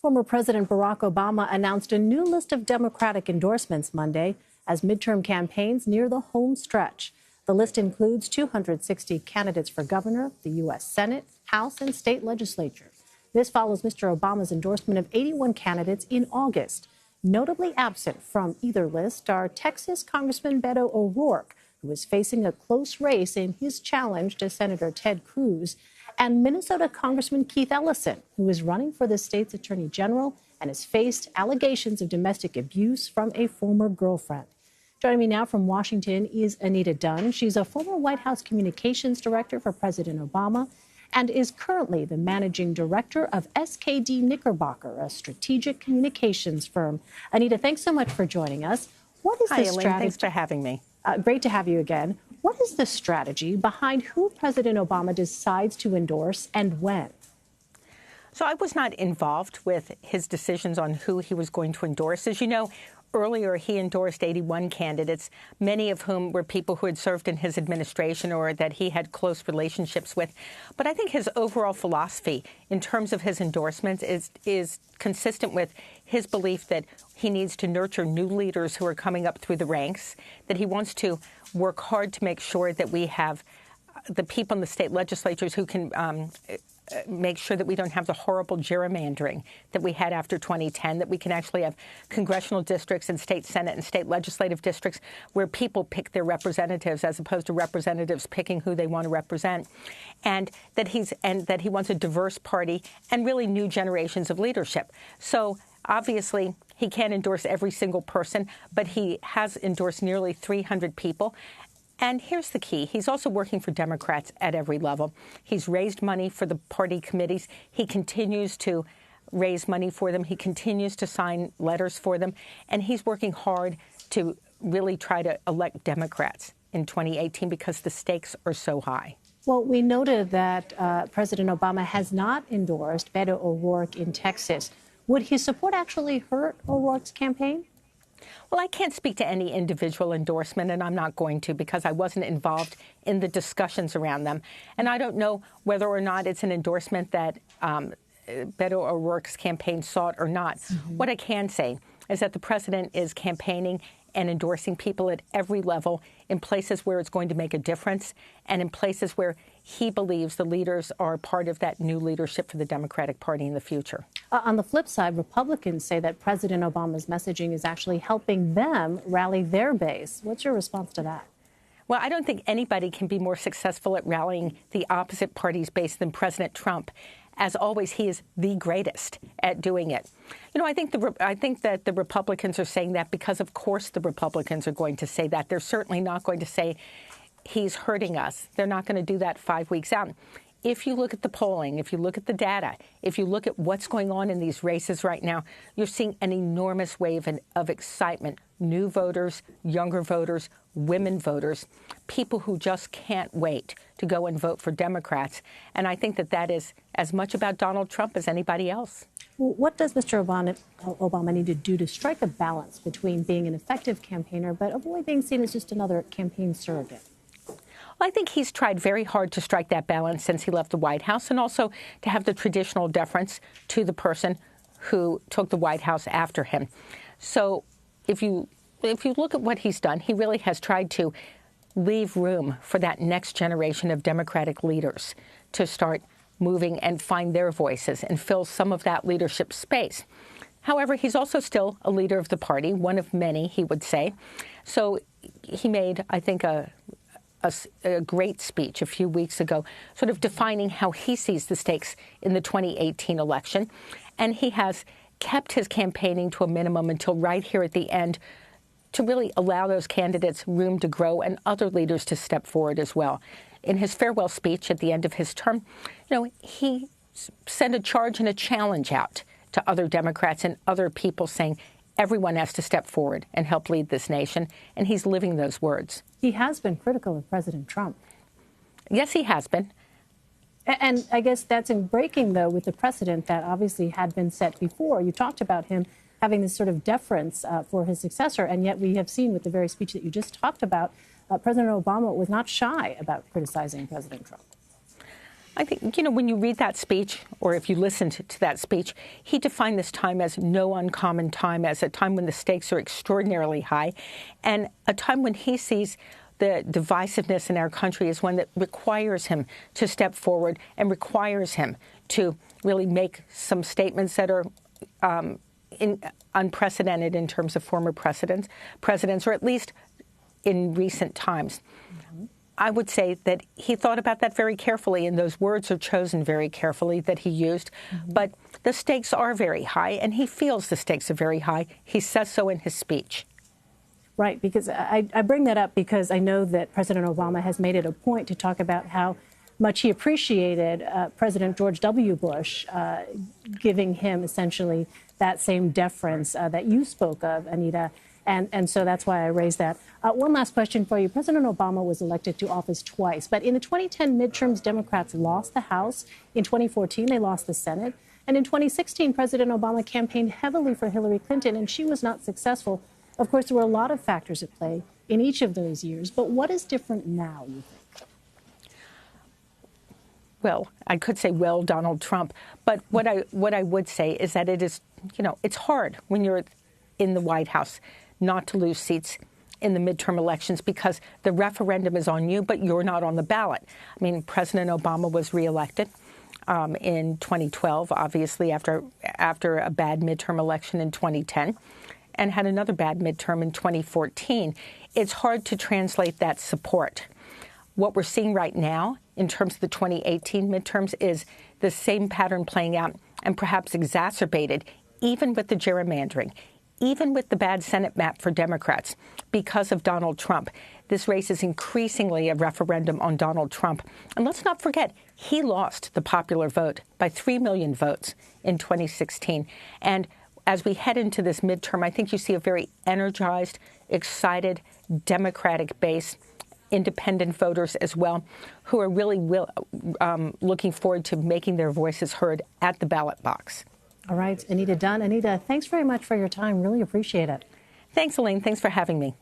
Former President Barack Obama announced a new list of Democratic endorsements Monday as midterm campaigns near the home stretch. The list includes 260 candidates for governor, the U.S. Senate, House, and state legislature. This follows Mr. Obama's endorsement of 81 candidates in August. Notably absent from either list are Texas Congressman Beto O'Rourke, who is facing a close race in his challenge to Senator Ted Cruz, and Minnesota Congressman Keith Ellison, who is running for the state's attorney general and has faced allegations of domestic abuse from a former girlfriend. Joining me now from Washington is Anita Dunn. She's a former White House communications director for President Obama and is currently the managing director of SKDKnickerbocker, a strategic communications firm. Anita, thanks so much for joining us. What is the strategy? Thanks for having me. Great to have you again. What is the strategy behind who President Obama decides to endorse and when? So I was not involved with his decisions on who he was going to endorse. As you know, earlier he endorsed 81 candidates, many of whom were people who had served in his administration or that he had close relationships with. But I think his overall philosophy in terms of his endorsements is consistent with his belief that he needs to nurture new leaders who are coming up through the ranks, that he wants to work hard to make sure that we have the people in the state legislatures who can make sure that we don't have the horrible gerrymandering that we had after 2010, that we can actually have congressional districts and state Senate and state legislative districts where people pick their representatives as opposed to representatives picking who they want to represent, and that he wants a diverse party and really new generations of leadership. So obviously, he can't endorse every single person, but he has endorsed nearly 300 people. And here's the key. He's also working for Democrats at every level. He's raised money for the party committees. He continues to raise money for them. He continues to sign letters for them. And he's working hard to really try to elect Democrats in 2018 because the stakes are so high. Well, we noted that President Obama has not endorsed Beto O'Rourke in Texas. Would his support actually hurt O'Rourke's campaign? Well, I can't speak to any individual endorsement, and I'm not going to because I wasn't involved in the discussions around them. And I don't know whether or not it's an endorsement that Beto O'Rourke's campaign sought or not. Mm-hmm. What I can say is that the president is campaigning and endorsing people at every level in places where it's going to make a difference and in places where he believes the leaders are part of that new leadership for the Democratic Party in the future. On the flip side, Republicans say that President Obama's messaging is actually helping them rally their base. What's your response to that? Well, I don't think anybody can be more successful at rallying the opposite party's base than President Trump. As always, he is the greatest at doing it. You know, I think that the Republicans are saying that because, of course, the Republicans are going to say that. They're certainly not going to say he's hurting us. They're not going to do that 5 weeks out. If you look at the polling, if you look at the data, if you look at what's going on in these races right now, you're seeing an enormous wave of excitement. New voters, younger voters, women voters, people who just can't wait to go and vote for Democrats. And I think that that is as much about Donald Trump as anybody else. Well, what does Mr. Obama need to do to strike a balance between being an effective campaigner but avoid being seen as just another campaign surrogate? Well, I think he's tried very hard to strike that balance since he left the White House, and also to have the traditional deference to the person who took the White House after him. So if you look at what he's done, he really has tried to leave room for that next generation of Democratic leaders to start moving and find their voices and fill some of that leadership space. However, he's also still a leader of the party, one of many, he would say. So he made, I think, a great speech a few weeks ago, sort of defining how he sees the stakes in the 2018 election. And he has kept his campaigning to a minimum until right here at the end to really allow those candidates room to grow and other leaders to step forward as well. In his farewell speech at the end of his term, you know, he sent a charge and a challenge out to other Democrats and other people saying everyone has to step forward and help lead this nation. And he's living those words. He has been critical of President Trump. Yes, he has been. And I guess that's in breaking, though, with the precedent that obviously had been set before. You talked about him having this sort of deference for his successor, and yet we have seen with the very speech that you just talked about, President Obama was not shy about criticizing President Trump. I think, when you read that speech, or if you listened to that speech, he defined this time as no uncommon time, as a time when the stakes are extraordinarily high, and a time when he sees the divisiveness in our country is one that requires him to step forward and requires him to really make some statements that are unprecedented in terms of former presidents, or at least in recent times. Mm-hmm. I would say that he thought about that very carefully, and those words are chosen very carefully that he used. Mm-hmm. But the stakes are very high, and he feels the stakes are very high. He says so in his speech. Right, because I bring that up because I know that President Obama has made it a point to talk about how much he appreciated President George W. Bush giving him essentially that same deference that you spoke of, Anita. And so that's why I raised that. One last question for you. President Obama was elected to office twice, but in the 2010 midterms, Democrats lost the House. In 2014, they lost the Senate. And in 2016, President Obama campaigned heavily for Hillary Clinton, and she was not successful. Of course, there were a lot of factors at play in each of those years. But what is different now, you think? Well, I could say, Donald Trump. But what I would say is that it is, it's hard when you're in the White House not to lose seats in the midterm elections because the referendum is on you, but you're not on the ballot. I mean, President Obama was reelected in 2012, obviously after a bad midterm election in 2010, and had another bad midterm in 2014. It's hard to translate that support. What we're seeing right now in terms of the 2018 midterms is the same pattern playing out and perhaps exacerbated even with the gerrymandering, even with the bad Senate map for Democrats because of Donald Trump. This race is increasingly a referendum on Donald Trump. And let's not forget, he lost the popular vote by 3 million votes in 2016. And as we head into this midterm, I think you see a very energized, excited, Democratic base, independent voters as well, who are really looking forward to making their voices heard at the ballot box. All right, Anita Dunn. Anita, thanks very much for your time. Really appreciate it. Thanks, Elaine. Thanks for having me.